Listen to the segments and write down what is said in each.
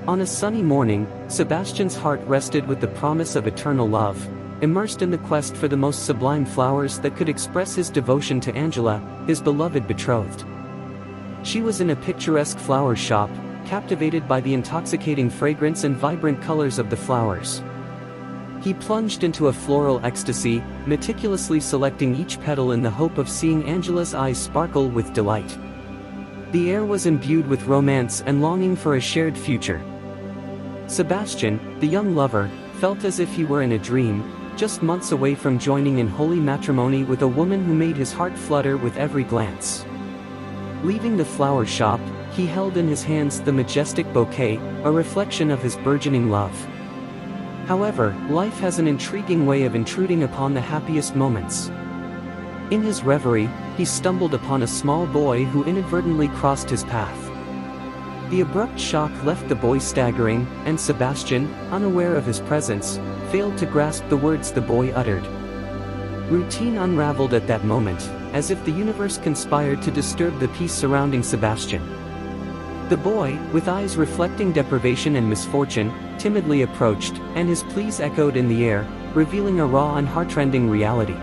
On a sunny morning, Sebastian's heart rested with the promise of eternal love, immersed in the quest for the most sublime flowers that could express his devotion to Angela, his beloved betrothed. She was in a picturesque flower shop, captivated by the intoxicating fragrance and vibrant colors of the flowers. He plunged into a floral ecstasy, meticulously selecting each petal in the hope of seeing Angela's eyes sparkle with delight. The air was imbued with romance and longing for a shared future. Sebastian, the young lover, felt as if he were in a dream, just months away from joining in holy matrimony with a woman who made his heart flutter with every glance. Leaving the flower shop, he held in his hands the majestic bouquet, a reflection of his burgeoning love. However, life has an intriguing way of intruding upon the happiest moments. In his reverie, he stumbled upon a small boy who inadvertently crossed his path. The abrupt shock left the boy staggering, and Sebastian, unaware of his presence, failed to grasp the words the boy uttered. Routine unraveled at that moment, as if the universe conspired to disturb the peace surrounding Sebastian. The boy, with eyes reflecting deprivation and misfortune, timidly approached, and his pleas echoed in the air, revealing a raw and heartrending reality.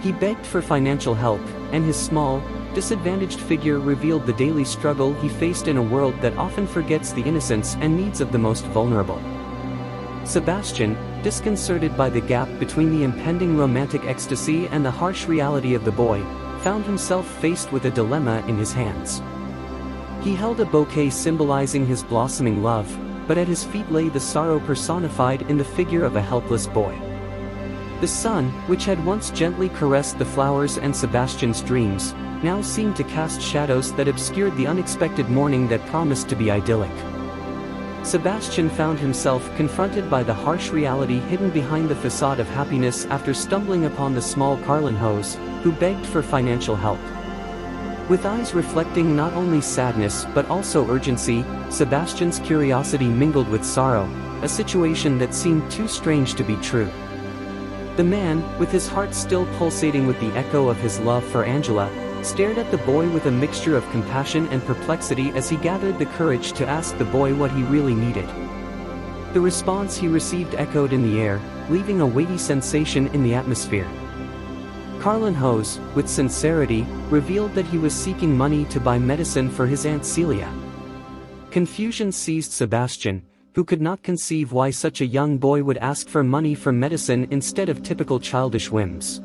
He begged for financial help, and his small, disadvantaged figure revealed the daily struggle he faced in a world that often forgets the innocence and needs of the most vulnerable. Sebastian, disconcerted by the gap between the impending romantic ecstasy and the harsh reality of the boy, found himself faced with a dilemma in his hands. He held a bouquet symbolizing his blossoming love, but at his feet lay the sorrow personified in the figure of a helpless boy. The sun, which had once gently caressed the flowers and Sebastian's dreams, now seemed to cast shadows that obscured the unexpected morning that promised to be idyllic. Sebastian found himself confronted by the harsh reality hidden behind the facade of happiness after stumbling upon the small Carlin hose, who begged for financial help. With eyes reflecting not only sadness but also urgency, Sebastian's curiosity mingled with sorrow, a situation that seemed too strange to be true. The man, with his heart still pulsating with the echo of his love for Angela, stared at the boy with a mixture of compassion and perplexity as he gathered the courage to ask the boy what he really needed. The response he received echoed in the air, leaving a weighty sensation in the atmosphere. Carlin Hose, with sincerity, revealed that he was seeking money to buy medicine for his Aunt Celia. Confusion seized Sebastian, who could not conceive why such a young boy would ask for money for medicine instead of typical childish whims.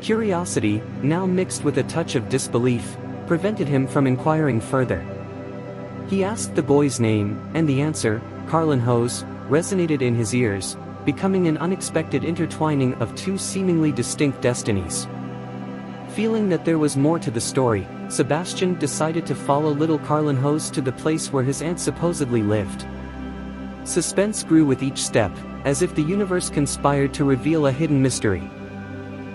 Curiosity, now mixed with a touch of disbelief, prevented him from inquiring further. He asked the boy's name, and the answer, Carlin Hose, resonated in his ears, becoming an unexpected intertwining of two seemingly distinct destinies. Feeling that there was more to the story, Sebastian decided to follow little Carlin Hose to the place where his aunt supposedly lived. Suspense grew with each step, as if the universe conspired to reveal a hidden mystery.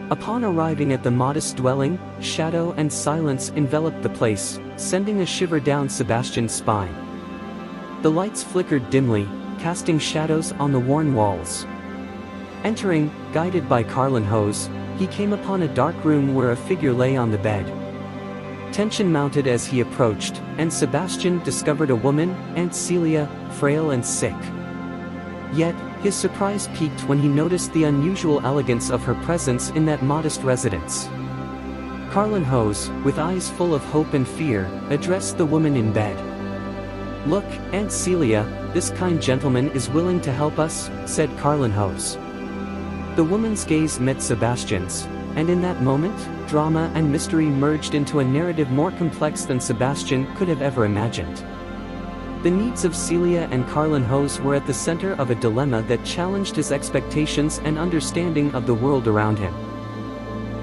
Upon arriving at the modest dwelling, shadow and silence enveloped the place, sending a shiver down Sebastian's spine. The lights flickered dimly, casting shadows on the worn walls. Entering, guided by Carlin Hose, he came upon a dark room where a figure lay on the bed. Tension mounted as he approached, and Sebastian discovered a woman, Aunt Celia, frail and sick. Yet, his surprise peaked when he noticed the unusual elegance of her presence in that modest residence. Carlin Hose, with eyes full of hope and fear, addressed the woman in bed. "Look, Aunt Celia, this kind gentleman is willing to help us," said Carlin Hose. The woman's gaze met Sebastian's, and in that moment, drama and mystery merged into a narrative more complex than Sebastian could have ever imagined. The needs of Celia and Carlin Hose were at the center of a dilemma that challenged his expectations and understanding of the world around him.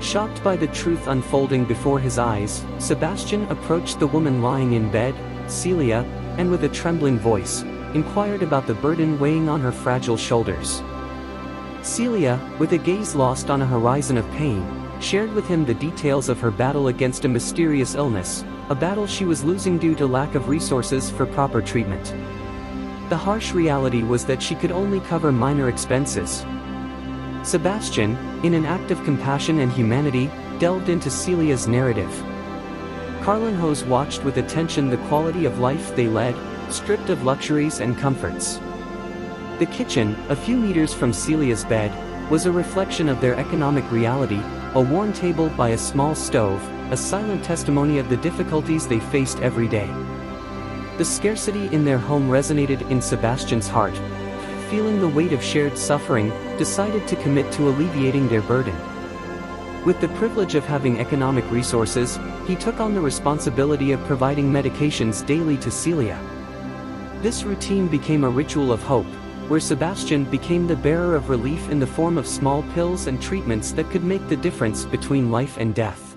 Shocked by the truth unfolding before his eyes, Sebastian approached the woman lying in bed, Celia, and with a trembling voice, inquired about the burden weighing on her fragile shoulders. Celia, with a gaze lost on a horizon of pain, shared with him the details of her battle against a mysterious illness, a battle she was losing due to lack of resources for proper treatment. The harsh reality was that she could only cover minor expenses. Sebastian, in an act of compassion and humanity, delved into Celia's narrative. Carlin Hose watched with attention the quality of life they led, stripped of luxuries and comforts. The kitchen, a few meters from Celia's bed, was a reflection of their economic reality, a worn table by a small stove, a silent testimony of the difficulties they faced every day. The scarcity in their home resonated in Sebastian's heart. Feeling the weight of shared suffering, decided to commit to alleviating their burden. With the privilege of having economic resources, he took on the responsibility of providing medications daily to Celia. This routine became a ritual of hope, where Sebastian became the bearer of relief in the form of small pills and treatments that could make the difference between life and death.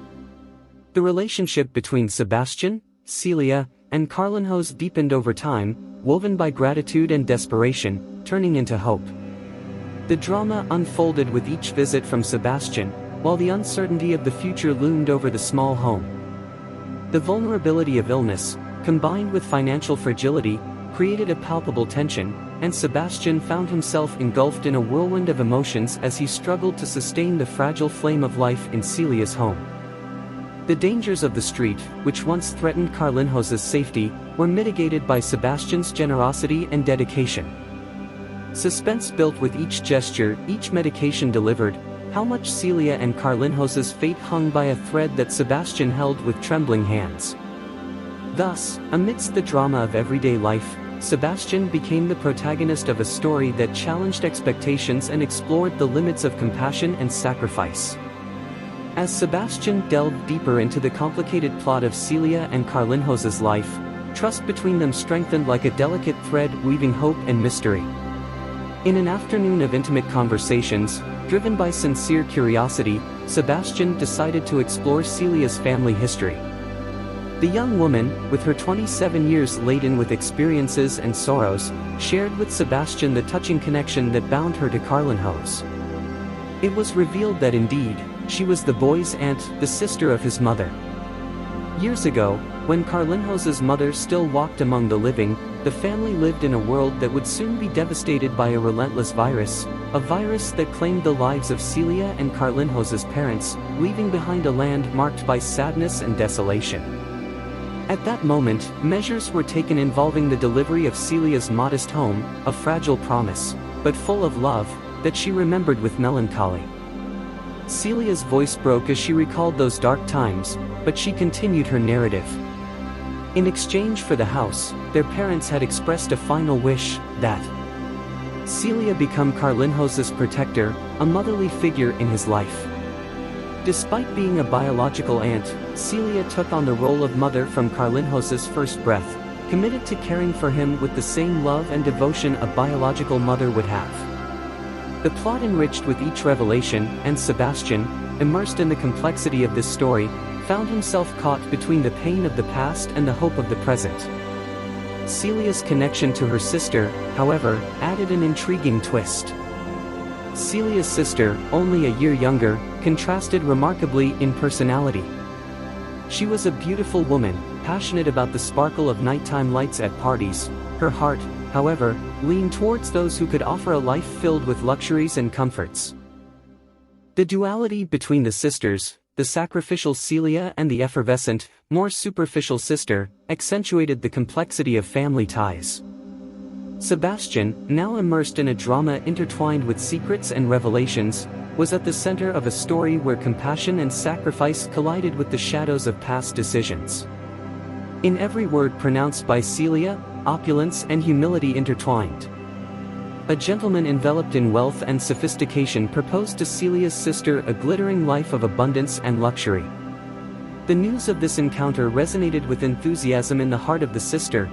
The relationship between Sebastian, Celia, and Carlinhos deepened over time, woven by gratitude and desperation, turning into hope. The drama unfolded with each visit from Sebastian, while the uncertainty of the future loomed over the small home. The vulnerability of illness, combined with financial fragility, created a palpable tension, and Sebastian found himself engulfed in a whirlwind of emotions as he struggled to sustain the fragile flame of life in Celia's home. The dangers of the street, which once threatened Carlinhos' safety, were mitigated by Sebastian's generosity and dedication. Suspense built with each gesture, each medication delivered, how much Celia and Carlinhos' fate hung by a thread that Sebastian held with trembling hands. Thus, amidst the drama of everyday life, Sebastian became the protagonist of a story that challenged expectations and explored the limits of compassion and sacrifice. As Sebastian delved deeper into the complicated plot of Celia and Carlinhos' life, trust between them strengthened like a delicate thread weaving hope and mystery. In an afternoon of intimate conversations, driven by sincere curiosity, Sebastian decided to explore Celia's family history. The young woman, with her 27 years laden with experiences and sorrows, shared with Sebastian the touching connection that bound her to Carlinhos. It was revealed that indeed, she was the boy's aunt, the sister of his mother. Years ago, when Carlinhos' mother still walked among the living, the family lived in a world that would soon be devastated by a relentless virus, a virus that claimed the lives of Celia and Carlinhos' parents, leaving behind a land marked by sadness and desolation. At that moment, measures were taken involving the delivery of Celia's modest home, a fragile promise, but full of love, that she remembered with melancholy. Celia's voice broke as she recalled those dark times, but she continued her narrative. In exchange for the house, their parents had expressed a final wish, that Celia become Carlinhos' protector, a motherly figure in his life. Despite being a biological aunt, Celia took on the role of mother from Carlinhos' first breath, committed to caring for him with the same love and devotion a biological mother would have. The plot enriched with each revelation, and Sebastian, immersed in the complexity of this story, found himself caught between the pain of the past and the hope of the present. Celia's connection to her sister, however, added an intriguing twist. Celia's sister, only a year younger, contrasted remarkably in personality. She was a beautiful woman, passionate about the sparkle of nighttime lights at parties. Her heart, however, leaned towards those who could offer a life filled with luxuries and comforts. The duality between the sisters, the sacrificial Celia and the effervescent, more superficial sister, accentuated the complexity of family ties. Sebastian, now immersed in a drama intertwined with secrets and revelations, was at the center of a story where compassion and sacrifice collided with the shadows of past decisions. In every word pronounced by Celia, opulence and humility intertwined. A gentleman enveloped in wealth and sophistication proposed to Celia's sister a glittering life of abundance and luxury. The news of this encounter resonated with enthusiasm in the heart of the sister,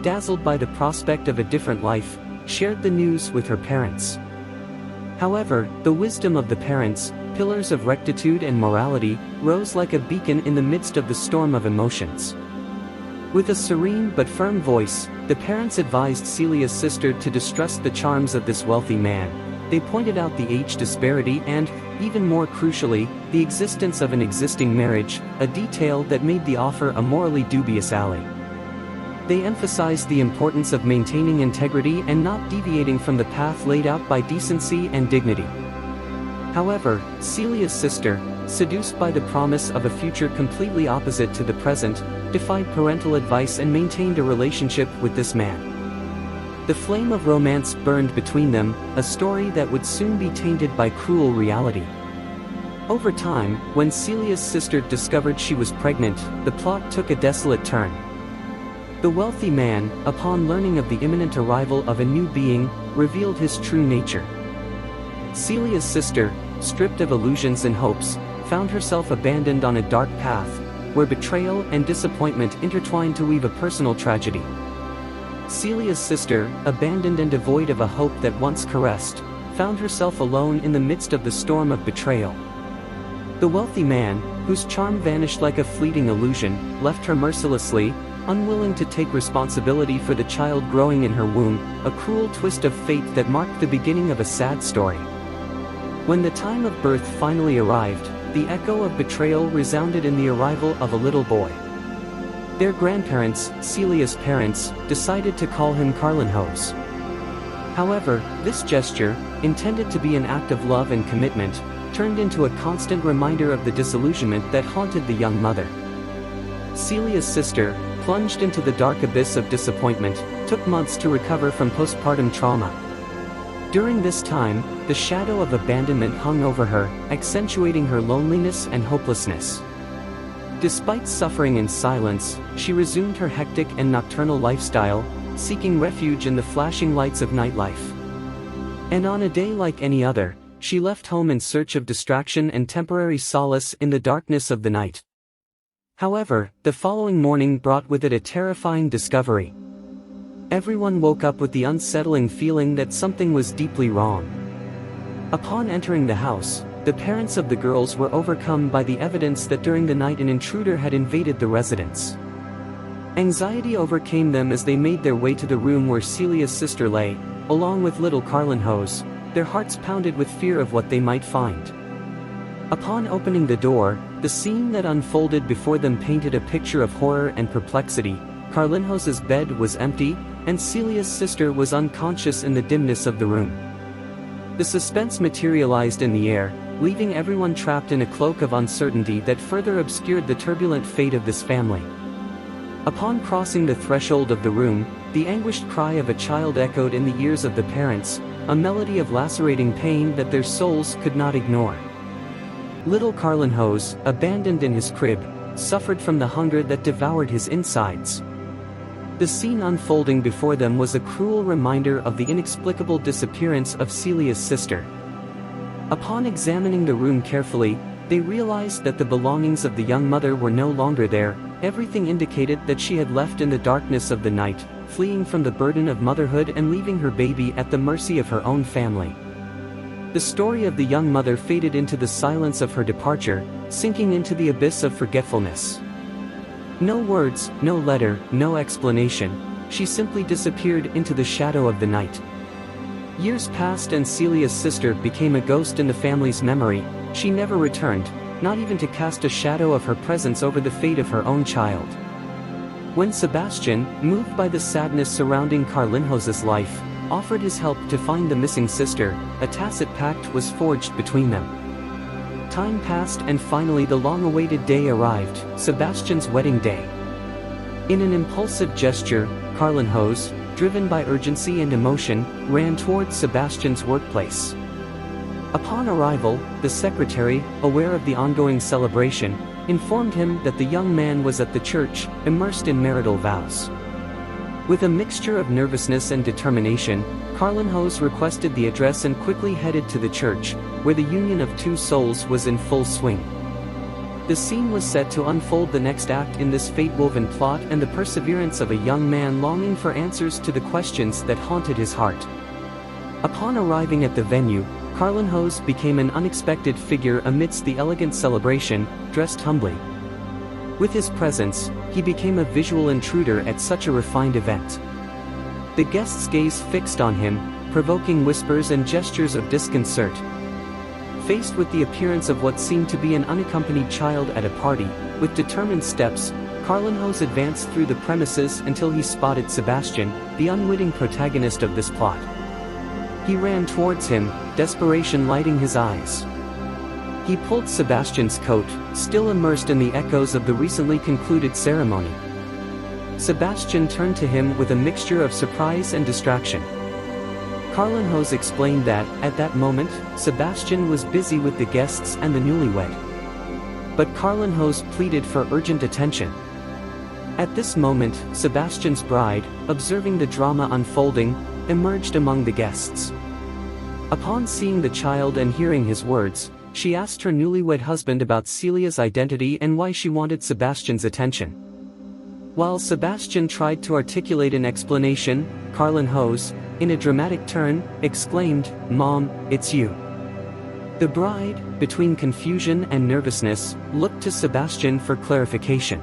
dazzled by the prospect of a different life, shared the news with her parents. However, the wisdom of the parents, pillars of rectitude and morality, rose like a beacon in the midst of the storm of emotions. With a serene but firm voice, the parents advised Celia's sister to distrust the charms of this wealthy man. They pointed out the age disparity and, even more crucially, the existence of an existing marriage, a detail that made the offer a morally dubious ally. They emphasized the importance of maintaining integrity and not deviating from the path laid out by decency and dignity. However, Celia's sister, seduced by the promise of a future completely opposite to the present, defied parental advice and maintained a relationship with this man. The flame of romance burned between them, a story that would soon be tainted by cruel reality. Over time, when Celia's sister discovered she was pregnant, the plot took a desolate turn. The wealthy man, upon learning of the imminent arrival of a new being, revealed his true nature. Celia's sister, stripped of illusions and hopes, found herself abandoned on a dark path, where betrayal and disappointment intertwined to weave a personal tragedy. Celia's sister, abandoned and devoid of a hope that once caressed, found herself alone in the midst of the storm of betrayal. The wealthy man, whose charm vanished like a fleeting illusion, left her mercilessly, unwilling to take responsibility for the child growing in her womb, a cruel twist of fate that marked the beginning of a sad story. When the time of birth finally arrived, the echo of betrayal resounded in the arrival of a little boy. Their grandparents, Celia's parents, decided to call him Carlinhos. However, this gesture, intended to be an act of love and commitment, turned into a constant reminder of the disillusionment that haunted the young mother. Celia's sister, plunged into the dark abyss of disappointment, took months to recover from postpartum trauma. During this time, the shadow of abandonment hung over her, accentuating her loneliness and hopelessness. Despite suffering in silence, she resumed her hectic and nocturnal lifestyle, seeking refuge in the flashing lights of nightlife. And on a day like any other, she left home in search of distraction and temporary solace in the darkness of the night. However, the following morning brought with it a terrifying discovery. Everyone woke up with the unsettling feeling that something was deeply wrong. Upon entering the house, the parents of the girls were overcome by the evidence that during the night an intruder had invaded the residence. Anxiety overcame them as they made their way to the room where Celia's sister lay, along with little Carlinhos, their hearts pounded with fear of what they might find. Upon opening the door, the scene that unfolded before them painted a picture of horror and perplexity. Carlinhos's bed was empty, and Celia's sister was unconscious in the dimness of the room. The suspense materialized in the air, leaving everyone trapped in a cloak of uncertainty that further obscured the turbulent fate of this family. Upon crossing the threshold of the room, the anguished cry of a child echoed in the ears of the parents, a melody of lacerating pain that their souls could not ignore. Little Carlinhos, abandoned in his crib, suffered from the hunger that devoured his insides. The scene unfolding before them was a cruel reminder of the inexplicable disappearance of Celia's sister. Upon examining the room carefully, they realized that the belongings of the young mother were no longer there. Everything indicated that she had left in the darkness of the night, fleeing from the burden of motherhood and leaving her baby at the mercy of her own family. The story of the young mother faded into the silence of her departure, sinking into the abyss of forgetfulness. No words, no letter, no explanation, she simply disappeared into the shadow of the night. Years passed and Celia's sister became a ghost in the family's memory. She never returned, not even to cast a shadow of her presence over the fate of her own child. When Sebastian, moved by the sadness surrounding Carlinhos's life, offered his help to find the missing sister, a tacit pact was forged between them. Time passed and finally the long-awaited day arrived, Sebastian's wedding day. In an impulsive gesture, Carlinhos, driven by urgency and emotion, ran towards Sebastian's workplace. Upon arrival, the secretary, aware of the ongoing celebration, informed him that the young man was at the church, immersed in marital vows. With a mixture of nervousness and determination, Carlinhos requested the address and quickly headed to the church, where the union of two souls was in full swing. The scene was set to unfold the next act in this fate-woven plot and the perseverance of a young man longing for answers to the questions that haunted his heart. Upon arriving at the venue, Carlinhos became an unexpected figure amidst the elegant celebration, dressed humbly. With his presence, he became a visual intruder at such a refined event. The guests' gaze fixed on him, provoking whispers and gestures of disconcert. Faced with the appearance of what seemed to be an unaccompanied child at a party, with determined steps, Carlinhos advanced through the premises until he spotted Sebastian, the unwitting protagonist of this plot. He ran towards him, desperation lighting his eyes. He pulled Sebastian's coat, still immersed in the echoes of the recently concluded ceremony. Sebastian turned to him with a mixture of surprise and distraction. Carlinhos explained that, at that moment, Sebastian was busy with the guests and the newlywed. But Carlinhos pleaded for urgent attention. At this moment, Sebastian's bride, observing the drama unfolding, emerged among the guests. Upon seeing the child and hearing his words, she asked her newlywed husband about Celia's identity and why she wanted Sebastian's attention. While Sebastian tried to articulate an explanation, Carlinhos, in a dramatic turn, exclaimed, "Mom, it's you." The bride, between confusion and nervousness, looked to Sebastian for clarification.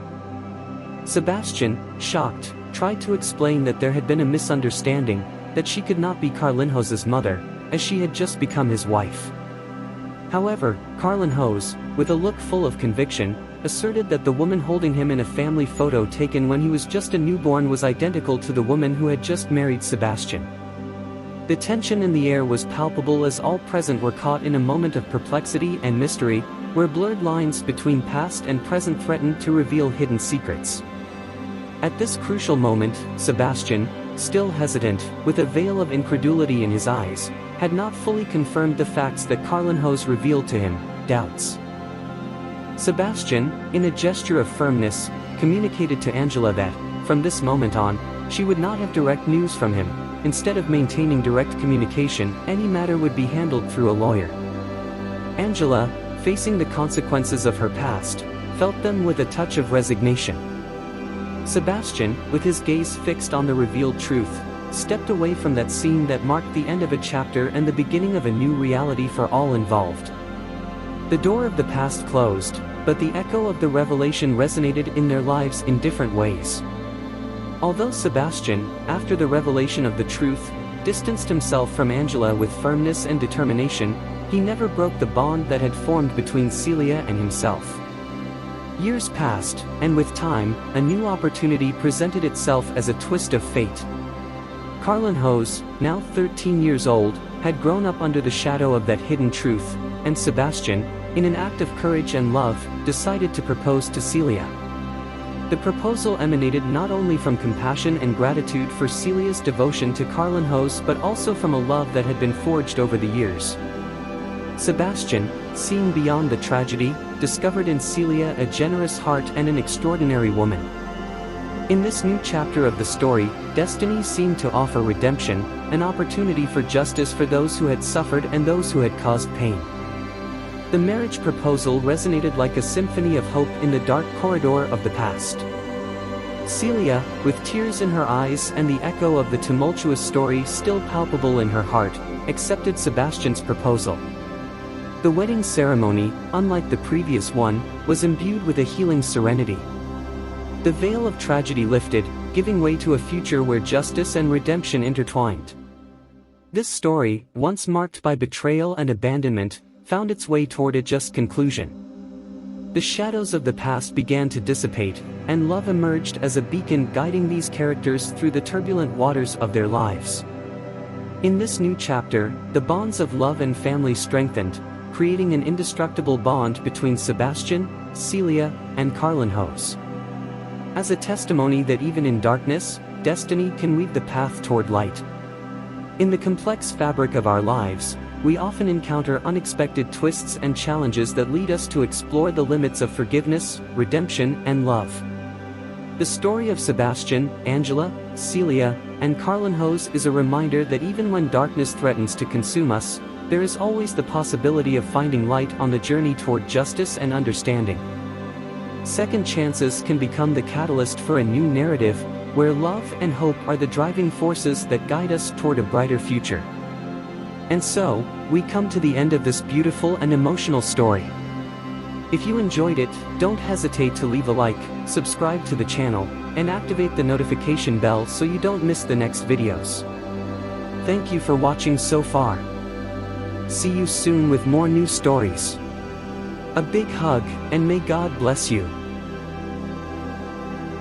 Sebastian, shocked, tried to explain that there had been a misunderstanding, that she could not be Carlinhos's mother, as she had just become his wife. However, Carlinhos, with a look full of conviction, asserted that the woman holding him in a family photo taken when he was just a newborn was identical to the woman who had just married Sebastian. The tension in the air was palpable as all present were caught in a moment of perplexity and mystery, where blurred lines between past and present threatened to reveal hidden secrets. At this crucial moment, Sebastian, still hesitant, with a veil of incredulity in his eyes, had not fully confirmed the facts that Carlinhos revealed to him, doubts. Sebastian, in a gesture of firmness, communicated to Angela that, from this moment on, she would not have direct news from him. Instead of maintaining direct communication, any matter would be handled through a lawyer. Angela, facing the consequences of her past, felt them with a touch of resignation. Sebastian, with his gaze fixed on the revealed truth, stepped away from that scene that marked the end of a chapter and the beginning of a new reality for all involved. The door of the past closed, but the echo of the revelation resonated in their lives in different ways. Although Sebastian, after the revelation of the truth, distanced himself from Angela with firmness and determination, he never broke the bond that had formed between Celia and himself. Years passed, and with time, a new opportunity presented itself as a twist of fate. Carlinhos, now 13 years old, had grown up under the shadow of that hidden truth, and Sebastian, in an act of courage and love, decided to propose to Celia. The proposal emanated not only from compassion and gratitude for Celia's devotion to Carlinhos but also from a love that had been forged over the years. Sebastian, seeing beyond the tragedy, discovered in Celia a generous heart and an extraordinary woman. In this new chapter of the story, destiny seemed to offer redemption, an opportunity for justice for those who had suffered and those who had caused pain. The marriage proposal resonated like a symphony of hope in the dark corridor of the past. Celia, with tears in her eyes and the echo of the tumultuous story still palpable in her heart, accepted Sebastian's proposal. The wedding ceremony, unlike the previous one, was imbued with a healing serenity. The veil of tragedy lifted, giving way to a future where justice and redemption intertwined. This story, once marked by betrayal and abandonment, found its way toward a just conclusion. The shadows of the past began to dissipate, and love emerged as a beacon guiding these characters through the turbulent waters of their lives. In this new chapter, the bonds of love and family strengthened, creating an indestructible bond between Sebastian, Celia, and Carlinhos. As a testimony that even in darkness, destiny can weave the path toward light. In the complex fabric of our lives, we often encounter unexpected twists and challenges that lead us to explore the limits of forgiveness, redemption, and love. The story of Sebastian, Angela, Celia, and Carlinhos is a reminder that even when darkness threatens to consume us, there is always the possibility of finding light on the journey toward justice and understanding. Second chances can become the catalyst for a new narrative, where love and hope are the driving forces that guide us toward a brighter future. And so, we come to the end of this beautiful and emotional story. If you enjoyed it, don't hesitate to leave a like, subscribe to the channel, and activate the notification bell so you don't miss the next videos. Thank you for watching so far. See you soon with more new stories. A big hug, and may God bless you.